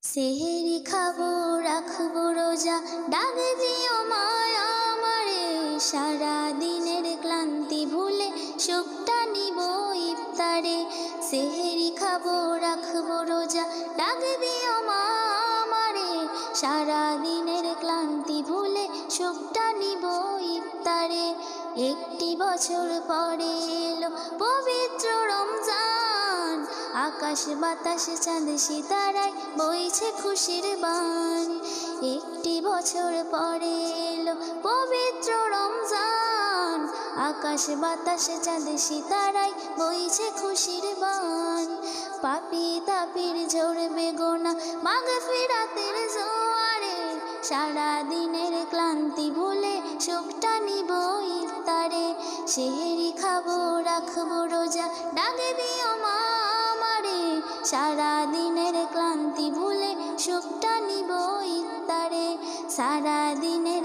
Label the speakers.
Speaker 1: সেহেরি খাবো রাখবো রোজা, ডাক দিও মা আমারে। সারা দিনের ক্লান্তি ভুলে সুখটা নিব ইফতারে। সেহেরি খাবো রাখবো রোজা, ডাক দিও মা আমারে। সারা দিনের ক্লান্তি ভুলে সুখটা নিব ইফতারে। একটি বছর পরে এলো পবিত্র রমজান, আকাশ বাতাস চাঁদ সিতারায় বইছে খুশির বান। একটি বছর পরে এলো পবিত্র রমজান, আকাশ বাতাস চাঁদ সিতারায় বইছে খুশির বান। পাপী তাপির ঝরবে গোনা মাগফিরাতের জোয়ারে। সারা দিনের ক্লান্তি ভুলে সুখটা নিব ইফতারে। সেহেরি খাবো রাখবো রোজা, ডাক দিও মা আমারে। সারা দিনের ক্লান্তি ভুলে সুখটা নিব ইফতারে। সারা দিনের